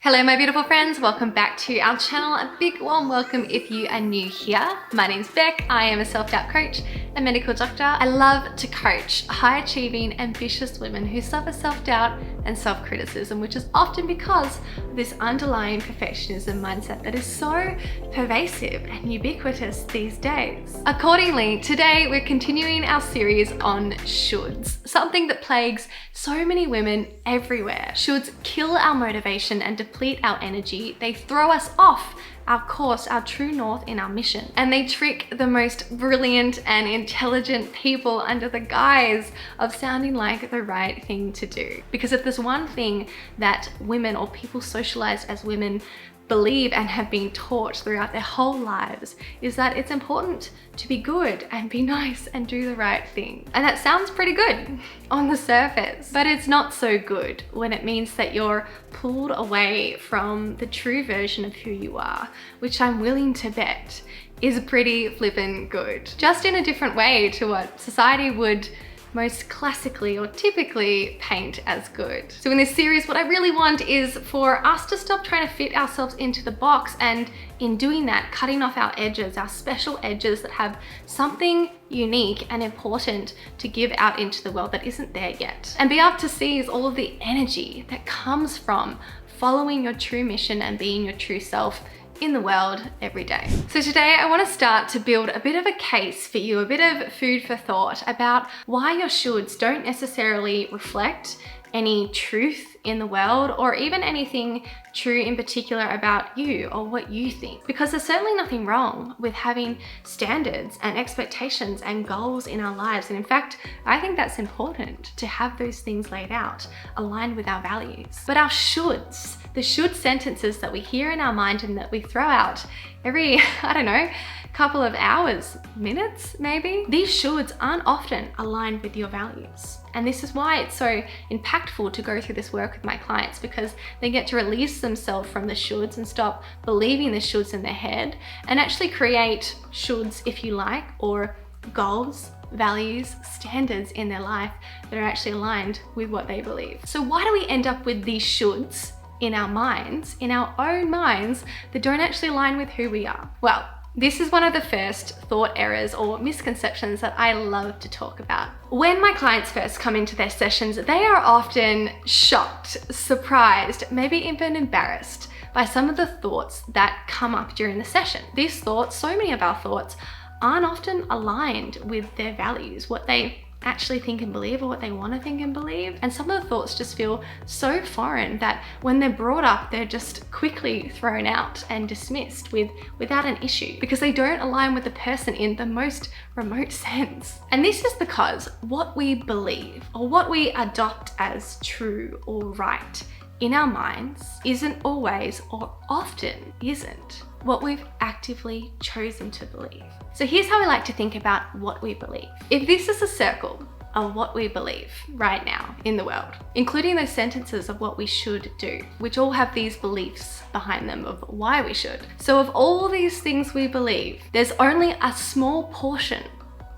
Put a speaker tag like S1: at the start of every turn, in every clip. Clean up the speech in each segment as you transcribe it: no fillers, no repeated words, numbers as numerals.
S1: Hello my beautiful friends, welcome back to our channel. A big warm welcome if you are new here. My name's Beck, I am a self-doubt coach and medical doctor. I love to coach high-achieving, ambitious women who suffer self-doubt and self-criticism, which is often because of this underlying perfectionism mindset that is so pervasive and ubiquitous these days. Accordingly, today we're continuing our series on shoulds, something that plagues so many women everywhere. Shoulds kill our motivation and deplete our energy. They throw us off our course, our true north in our mission. And they trick the most brilliant and intelligent people under the guise of sounding like the right thing to do. Because if there's one thing that women or people socialized as women believe and have been taught throughout their whole lives, is that it's important to be good and be nice and do the right thing. And that sounds pretty good on the surface, but it's not so good when it means that you're pulled away from the true version of who you are, which I'm willing to bet is pretty flippin' good. Just in a different way to what society would most classically or typically paint as good. So in this series, what I really want is for us to stop trying to fit ourselves into the box, and in doing that, cutting off our edges, our special edges that have something unique and important to give out into the world that isn't there yet. And be able to seize all of the energy that comes from following your true mission and being your true self in the world every day. So today I want to start to build a bit of a case for you, a bit of food for thought about why your shoulds don't necessarily reflect any truth in the world, or even anything true in particular about you or what you think. Because there's certainly nothing wrong with having standards and expectations and goals in our lives. And in fact, I think that's important to have those things laid out, aligned with our values. But our shoulds, the should sentences that we hear in our mind and that we throw out every, I don't know, couple of hours, minutes maybe, these shoulds aren't often aligned with your values. And this is why it's so impactful to go through this work with my clients, because they get to release themselves from the shoulds and stop believing the shoulds in their head and actually create shoulds, if you like, or goals, values, standards in their life that are actually aligned with what they believe. So why do we end up with these shoulds in our minds, in our own minds, that don't actually align with who we are? Well, this is one of the first thought errors or misconceptions that I love to talk about. When my clients first come into their sessions, they are often shocked, surprised, maybe even embarrassed by some of the thoughts that come up during the session. These thoughts, so many of our thoughts, aren't often aligned with their values, what they actually think and believe, or what they want to think and believe. And some of the thoughts just feel so foreign that when they're brought up, they're just quickly thrown out and dismissed without an issue, because they don't align with the person in the most remote sense. And this is because what we believe, or what we adopt as true or right in our minds, isn't always, or often isn't, what we've actively chosen to believe. So here's how we like to think about what we believe. If this is a circle of what we believe right now in the world, including those sentences of what we should do, which all have these beliefs behind them of why we should. So of all these things we believe, there's only a small portion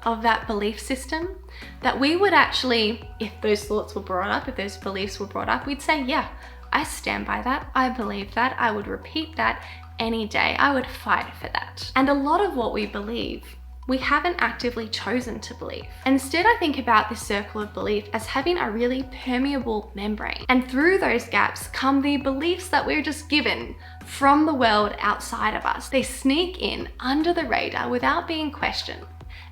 S1: of that belief system that we would actually, if those thoughts were brought up, if those beliefs were brought up, we'd say, yeah, I stand by that, I believe that, I would repeat that any day, I would fight for that. And a lot of what we believe, we haven't actively chosen to believe. Instead, I think about this circle of belief as having a really permeable membrane. And through those gaps come the beliefs that we're just given from the world outside of us. They sneak in under the radar without being questioned,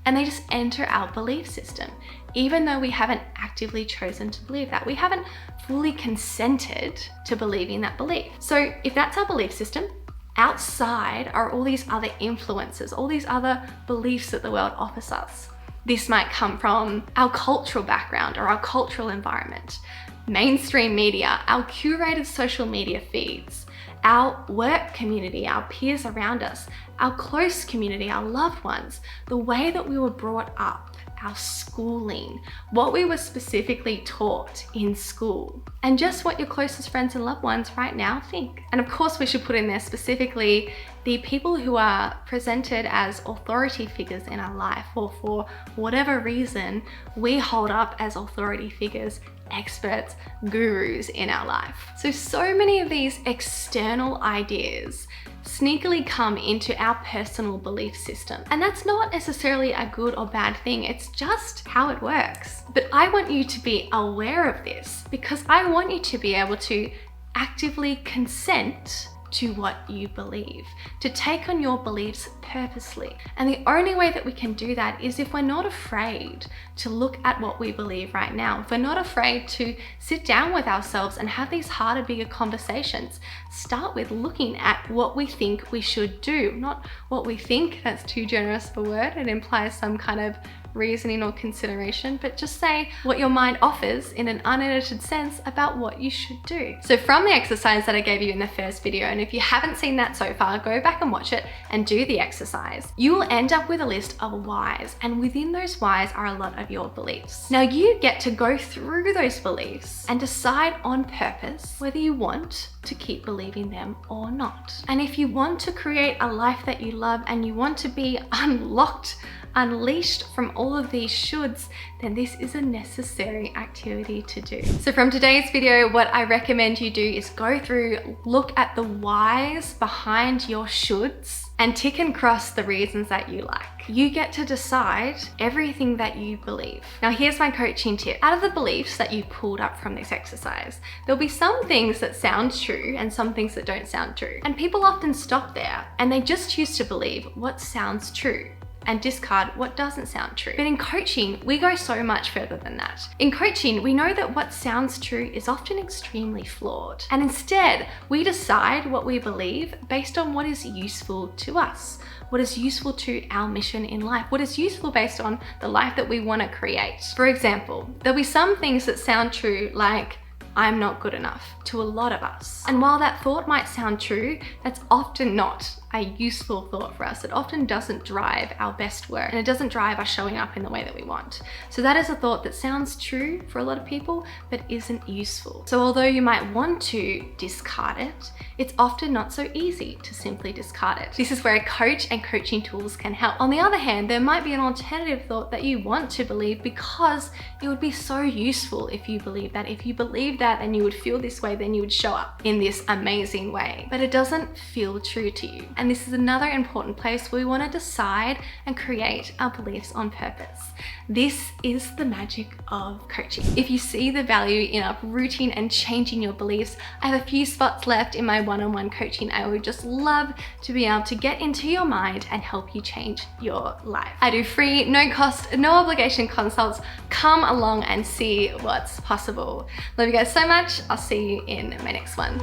S1: and they just enter our belief system, even though we haven't actively chosen to believe that. We haven't fully consented to believing that belief. So if that's our belief system, outside are all these other influences, all these other beliefs that the world offers us. This might come from our cultural background or our cultural environment, mainstream media, our curated social media feeds, our work community, our peers around us, our close community, our loved ones, the way that we were brought up, our schooling, what we were specifically taught in school, and just what your closest friends and loved ones right now think. And of course, we should put in there specifically the people who are presented as authority figures in our life, or for whatever reason we hold up as authority figures experts, gurus in our life. So many of these external ideas sneakily come into our personal belief system. And that's not necessarily a good or bad thing, it's just how it works. But I want you to be aware of this because I want you to be able to actively consent to what you believe, to take on your beliefs purposely. And the only way that we can do that is if we're not afraid to look at what we believe right now, if we're not afraid to sit down with ourselves and have these harder, bigger conversations. Start with looking at what we think we should do, not what we think, that's too generous of a word, it implies some kind of reasoning or consideration, but just say what your mind offers in an unedited sense about what you should do. So from the exercise that I gave you in the first video, and if you haven't seen that so far, go back and watch it and do the exercise. You will end up with a list of whys, and within those whys are a lot of your beliefs. Now you get to go through those beliefs and decide on purpose whether you want to keep believing them or not. And if you want to create a life that you love and you want to be unleashed from all of these shoulds, then this is a necessary activity to do. So from today's video, what I recommend you do is go through, look at the whys behind your shoulds and tick and cross the reasons that you like. You get to decide everything that you believe. Now here's my coaching tip. Out of the beliefs that you pulled up from this exercise, there'll be some things that sound true and some things that don't sound true. And people often stop there and they just choose to believe what sounds true and discard what doesn't sound true. But in coaching, we go so much further than that. In coaching, we know that what sounds true is often extremely flawed. And instead, we decide what we believe based on what is useful to us, what is useful to our mission in life, what is useful based on the life that we want to create. For example, there'll be some things that sound true, like I'm not good enough, to a lot of us. And while that thought might sound true, that's often not a useful thought for us. It often doesn't drive our best work and it doesn't drive us showing up in the way that we want. So that is a thought that sounds true for a lot of people, but isn't useful. So although you might want to discard it, it's often not so easy to simply discard it. This is where a coach and coaching tools can help. On the other hand, there might be an alternative thought that you want to believe because it would be so useful if you believe that. If you believe that and you would feel this way, then you would show up in this amazing way. But it doesn't feel true to you. And this is another important place where we want to decide and create our beliefs on purpose. This is the magic of coaching. If you see the value in uprooting and changing your beliefs, I have a few spots left in my one-on-one coaching. I would just love to be able to get into your mind and help you change your life. I do free, no cost, no obligation consults. Come along and see what's possible. Love you guys so much. I'll see you in my next one.